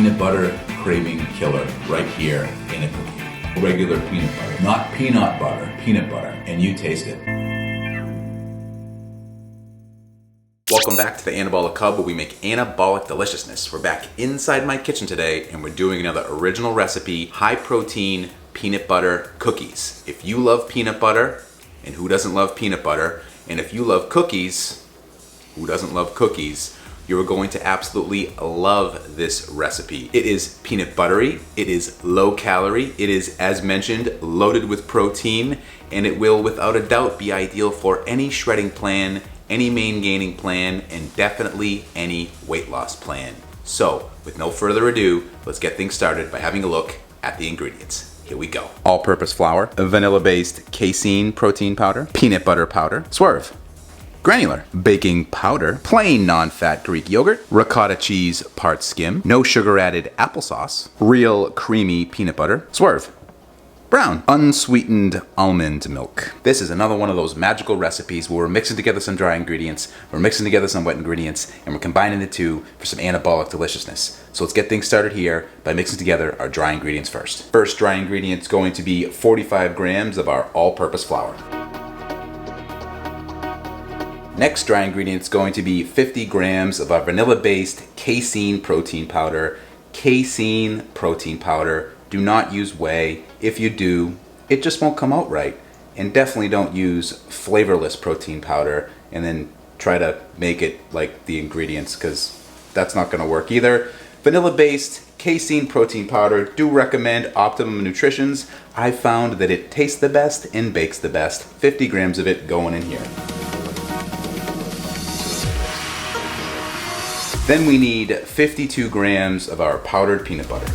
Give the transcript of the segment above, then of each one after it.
peanut butter craving killer right here in a cookie. Regular peanut butter, not peanut butter, peanut butter, and you taste it. Welcome back to the Anabolic Hub, where we make anabolic deliciousness. We're back inside my kitchen today and we're doing another original recipe, high protein peanut butter cookies. If you love peanut butter, and who doesn't love peanut butter, and if you love cookies, who doesn't love cookies, you're going to absolutely love this recipe. It is peanut buttery, it is low calorie, it is, as mentioned, loaded with protein, and it will without a doubt be ideal for any shredding plan, any main gaining plan, and definitely any weight loss plan. So, with no further ado, let's get things started by having a look at the ingredients. Here we go. All-purpose flour, vanilla-based casein protein powder, peanut butter powder, swerve, granular, baking powder, plain non-fat Greek yogurt, ricotta cheese part skim, no sugar added applesauce, real creamy peanut butter, swerve, brown, unsweetened almond milk. This is another one of those magical recipes where we're mixing together some dry ingredients, we're mixing together some wet ingredients, and we're combining the two for some anabolic deliciousness. So let's get things started here by mixing together our dry ingredients first. First dry ingredient is going to be 45 grams of our all-purpose flour. Next dry ingredient is going to be 50 grams of our vanilla-based casein protein powder. Casein protein powder. Do not use whey. If you do, it just won't come out right. And definitely don't use flavorless protein powder and then try to make it like the ingredients, because that's not going to work either. Vanilla-based casein protein powder, do recommend Optimum Nutrition's. I found that it tastes the best and bakes the best. 50 grams of it going in here. Then we need 52 grams of our powdered peanut butter.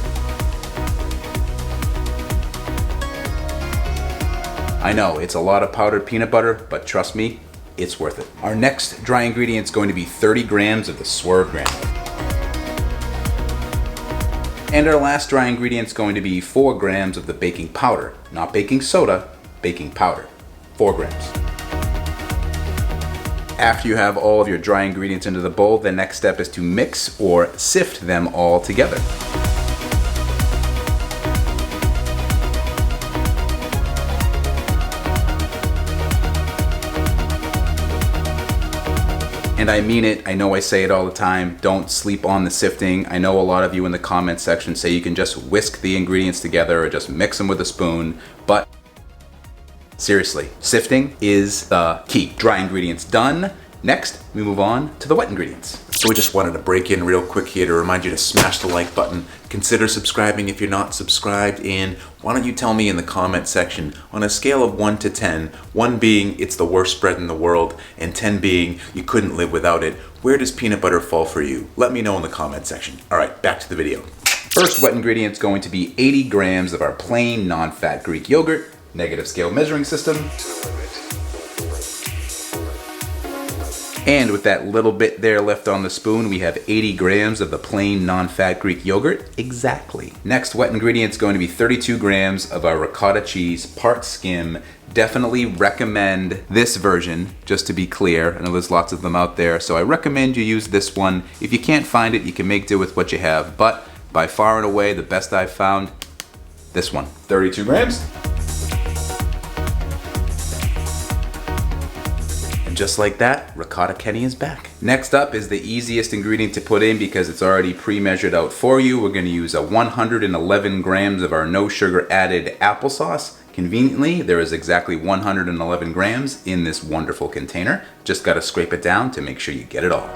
I know, it's a lot of powdered peanut butter, but trust me, it's worth it. Our next dry ingredient is going to be 30 grams of the swerve granular. And our last dry ingredient is going to be 4 grams of the baking powder. Not baking soda, baking powder. 4 grams. After you have all of your dry ingredients into the bowl, the next step is to mix or sift them all together. And I mean it, I know I say it all the time, don't sleep on the sifting. I know a lot of you in the comment section say you can just whisk the ingredients together or just mix them with a spoon, but seriously, sifting is the key. Dry ingredients done. Next, we move on to the wet ingredients. So we just wanted to break in real quick here to remind you to smash the like button. Consider subscribing if you're not subscribed, and why don't you tell me in the comment section, on a scale of 1 to 10, 1 being it's the worst bread in the world, and 10 being you couldn't live without it, where does peanut butter fall for you? Let me know in the comment section. All right, back to the video. First wet ingredient is going to be 80 grams of our plain non-fat Greek yogurt, negative scale measuring system. And with that little bit there left on the spoon, we have 80 grams of the plain non-fat Greek yogurt. Exactly. Next wet ingredient is going to be 32 grams of our ricotta cheese part skim. Definitely recommend this version, just to be clear. I know there's lots of them out there, so I recommend you use this one. If you can't find it, you can make do with what you have, but by far and away the best I've found, this one. 32 grams. Just like that, ricotta Kenny is back. Next up is the easiest ingredient to put in because it's already pre-measured out for you. We're gonna use 111 grams of our no sugar added applesauce. Conveniently, there is exactly 111 grams in this wonderful container. Just gotta scrape it down to make sure you get it all.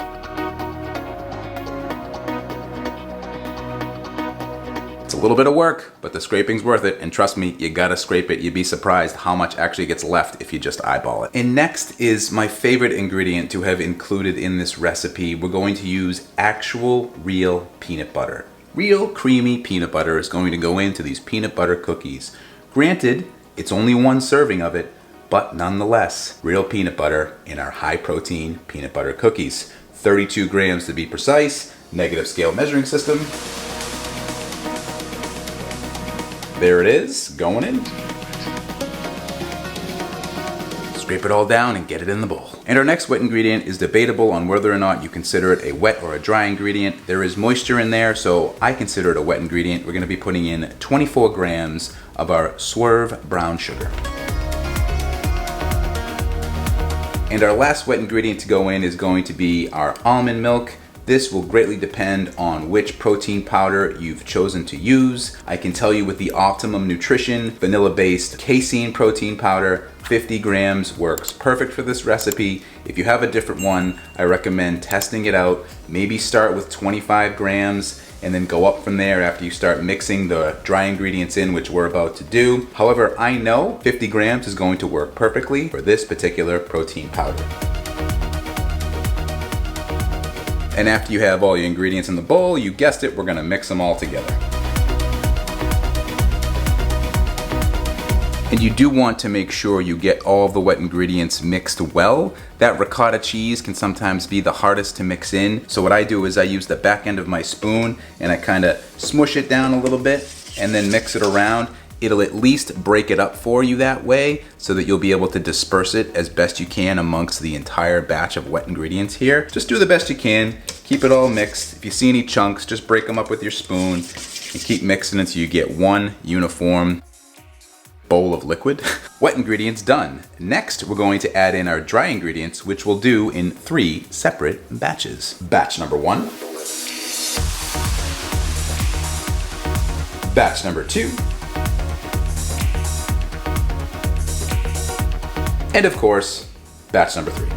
It's a little bit of work, but the scraping's worth it, and trust me, you gotta scrape it. You'd be surprised how much actually gets left if you just eyeball it. And next is my favorite ingredient to have included in this recipe. We're going to use actual real peanut butter. Real creamy peanut butter is going to go into these peanut butter cookies. Granted, it's only 1 serving of it, but nonetheless, real peanut butter in our high protein peanut butter cookies. 32 grams to be precise, negative scale measuring system. There it is, going in. Scrape it all down and get it in the bowl. And our next wet ingredient is debatable on whether or not you consider it a wet or a dry ingredient. There is moisture in there, so I consider it a wet ingredient. We're gonna be putting in 24 grams of our Swerve brown sugar. And our last wet ingredient to go in is going to be our almond milk. This will greatly depend on which protein powder you've chosen to use. I can tell you with the Optimum Nutrition vanilla-based casein protein powder, 50 grams works perfect for this recipe. If you have a different one, I recommend testing it out. Maybe start with 25 grams and then go up from there after you start mixing the dry ingredients in, which we're about to do. However, I know 50 grams is going to work perfectly for this particular protein powder. And after you have all your ingredients in the bowl, you guessed it, we're gonna mix them all together. And you do want to make sure you get all of the wet ingredients mixed well. That ricotta cheese can sometimes be the hardest to mix in. So what I do is I use the back end of my spoon and I kind of smush it down a little bit and then mix it around. It'll at least break it up for you that way so that you'll be able to disperse it as best you can amongst the entire batch of wet ingredients here. Just do the best you can, keep it all mixed. If you see any chunks, just break them up with your spoon and keep mixing until you get one uniform bowl of liquid. Wet ingredients done. Next, we're going to add in our dry ingredients, which we'll do in 3 separate batches. Batch number 1. Batch number 2. And of course, batch number 3.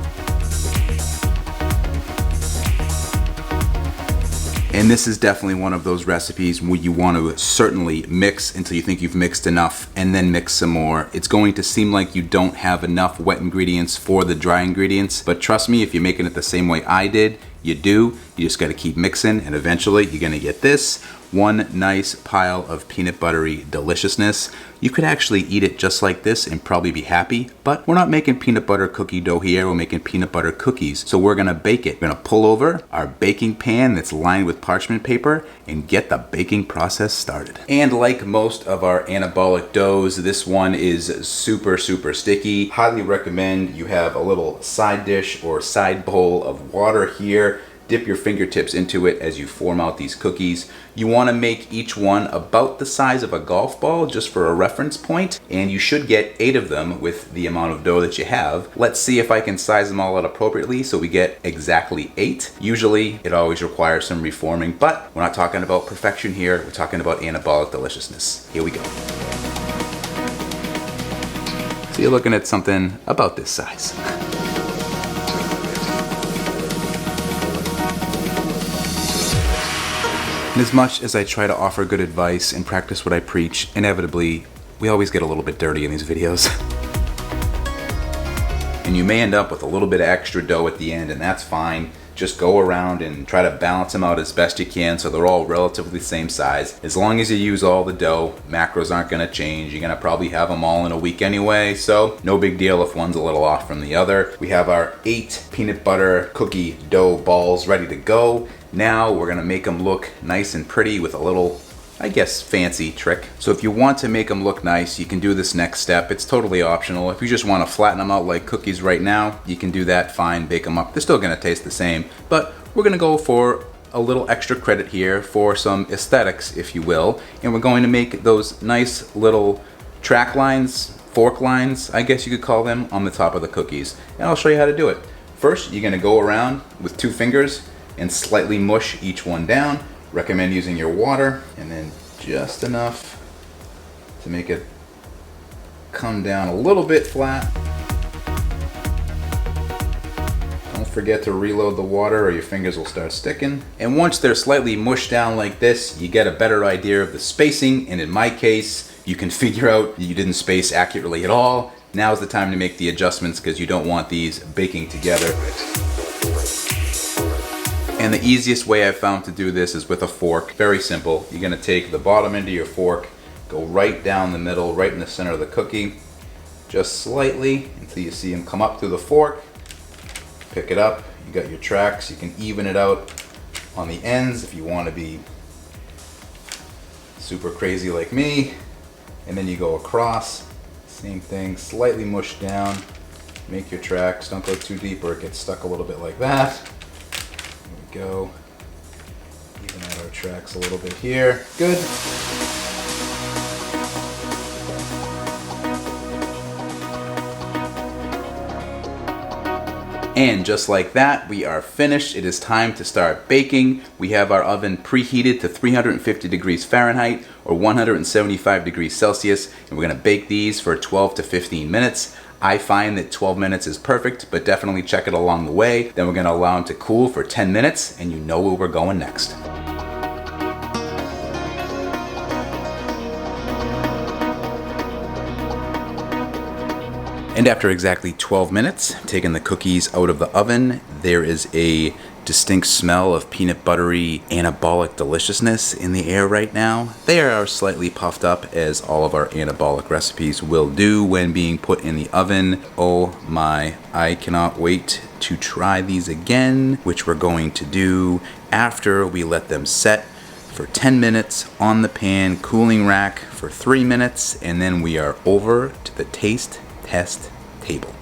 And this is definitely one of those recipes where you want to certainly mix until you think you've mixed enough and then mix some more. It's going to seem like you don't have enough wet ingredients for the dry ingredients, but trust me, if you're making it the same way I did, you do. You just got to keep mixing and eventually you're going to get this one nice pile of peanut buttery deliciousness. You could actually eat it just like this and probably be happy, but we're not making peanut butter cookie dough here, we're making peanut butter cookies. So we're gonna bake it. We're gonna pull over our baking pan that's lined with parchment paper and get the baking process started. And like most of our anabolic doughs, this one is super sticky. Highly recommend you have a little side dish or side bowl of water here. Dip your fingertips into it as you form out these cookies. You want to make each one about the size of a golf ball, just for a reference point, and you should get 8 of them with the amount of dough that you have. Let's see if I can size them all out appropriately so we get exactly 8. Usually it always requires some reforming, but we're not talking about perfection here, we're talking about anabolic deliciousness. Here we go. So you're looking at something about this size. And as much as I try to offer good advice and practice what I preach, inevitably, we always get a little bit dirty in these videos. And you may end up with a little bit of extra dough at the end, and that's fine. Just go around and try to balance them out as best you can so they're all relatively the same size. As long as you use all the dough, macros aren't gonna change. You're gonna probably have them all in a week anyway, so no big deal if one's a little off from the other. We have our 8 peanut butter cookie dough balls ready to go. Now we're gonna make them look nice and pretty with a little, I guess, fancy trick. So if you want to make them look nice, you can do this next step. It's totally optional. If you just want to flatten them out like cookies right now, you can do that fine, bake them up. They're still gonna taste the same, but we're gonna go for a little extra credit here for some aesthetics, if you will. And we're going to make those nice little track lines, fork lines, I guess you could call them, on the top of the cookies. And I'll show you how to do it. First, you're gonna go around with 2 fingers and slightly mush each one down. Recommend using your water and then just enough to make it come down a little bit flat. Don't forget to reload the water or your fingers will start sticking. And once they're slightly mushed down like this, you get a better idea of the spacing, and in my case, you can figure out you didn't space accurately at all. Now's the time to make the adjustments because you don't want these baking together. And the easiest way I've found to do this is with a fork. Very simple. You're gonna take the bottom end of your fork, go right down the middle, right in the center of the cookie, just slightly until you see them come up through the fork. Pick it up, you got your tracks. You can even it out on the ends if you want to be super crazy like me. And then you go across, same thing, slightly mushed down, Make your tracks, don't go too deep or it gets stuck a little bit like that. There we go. Even out our tracks a little bit here. Good. And just like that, we are finished. It is time to start baking. We have our oven preheated to 350 degrees Fahrenheit or 175 degrees Celsius, and we're gonna bake these for 12 to 15 minutes. I find that 12 minutes is perfect, but definitely check it along the way. Then we're gonna allow them to cool for 10 minutes, and you know where we're going next. And after exactly 12 minutes, taking the cookies out of the oven, there is a distinct smell of peanut buttery anabolic deliciousness in the air right now. They are slightly puffed up, as all of our anabolic recipes will do when being put in the oven. Oh my, I cannot wait to try these again, which we're going to do after we let them set for 10 minutes on the pan, cooling rack for 3 minutes, and then we are over to the taste test table.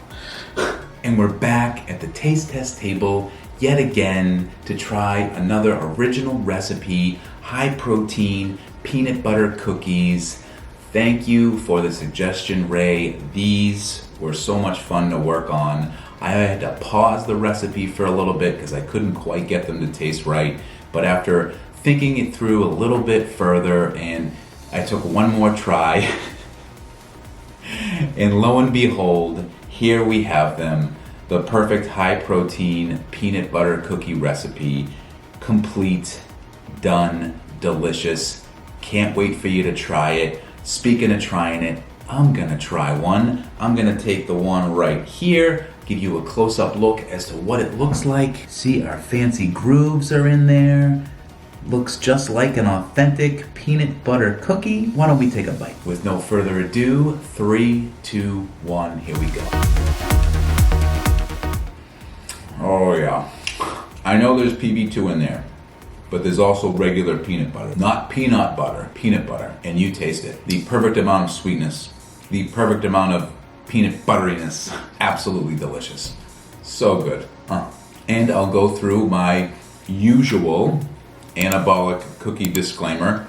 And we're back at the taste test table yet again to try another original recipe, high protein peanut butter cookies. Thank you for the suggestion, Ray. These were so much fun to work on. I had to pause the recipe for a little bit because I couldn't quite get them to taste right. But after thinking it through a little bit further, and I took one more try, and lo and behold, here we have them. The perfect high protein peanut butter cookie recipe. Complete, done, delicious. Can't wait for you to try it. Speaking of trying it, I'm gonna try one. I'm gonna take the one right here, give you a close-up look as to what it looks like. See, our fancy grooves are in there. Looks just like an authentic peanut butter cookie. Why don't we take a bite? With no further ado, 3, 2, 1, here we go. Oh yeah. I know there's PB2 in there, but there's also regular peanut butter. Not peanut butter, peanut butter. And you taste it. The perfect amount of sweetness, the perfect amount of peanut butteriness. Absolutely delicious. So good. And I'll go through my usual anabolic cookie disclaimer.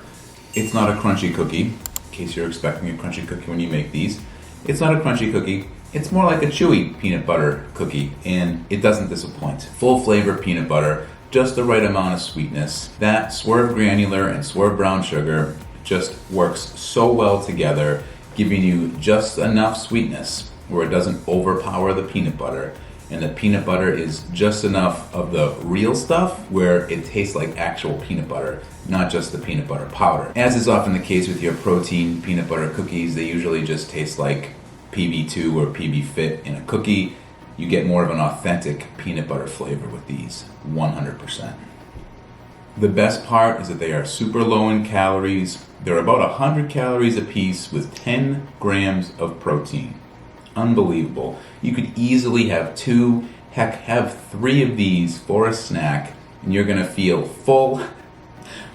It's not a crunchy cookie, in case you're expecting a crunchy cookie when you make these. It's not a crunchy cookie. It's more like a chewy peanut butter cookie, and it doesn't disappoint. Full flavor peanut butter, just the right amount of sweetness. That Swerve granular and Swerve brown sugar just works so well together, giving you just enough sweetness where it doesn't overpower the peanut butter. And the peanut butter is just enough of the real stuff where it tastes like actual peanut butter, not just the peanut butter powder. As is often the case with your protein peanut butter cookies, they usually just taste like PB2 or PB Fit in a cookie. You get more of an authentic peanut butter flavor with these, 100%. The best part is that they are super low in calories. They're about 100 calories a piece with 10 grams of protein. Unbelievable. You could easily have 2, heck, have 3 of these for a snack, and you're gonna feel full.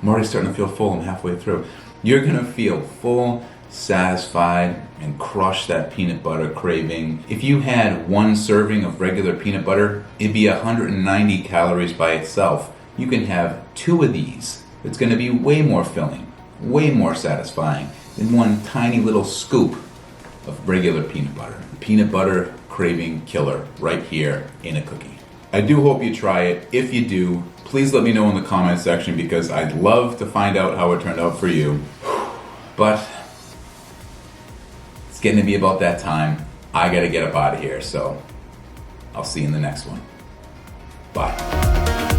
I'm already starting to feel full, I'm halfway through. You're gonna feel full, satisfied, and crush that peanut butter craving. If you had 1 serving of regular peanut butter, it'd be 190 calories by itself. You can have 2 of these. It's gonna be way more filling, way more satisfying than 1 tiny little scoop of regular peanut butter. Peanut butter craving killer right here in a cookie. I do hope you try it. If you do, please let me know in the comment section because I'd love to find out how it turned out for you. But it's getting to be about that time. I gotta get up out of here, so I'll see you in the next one. Bye.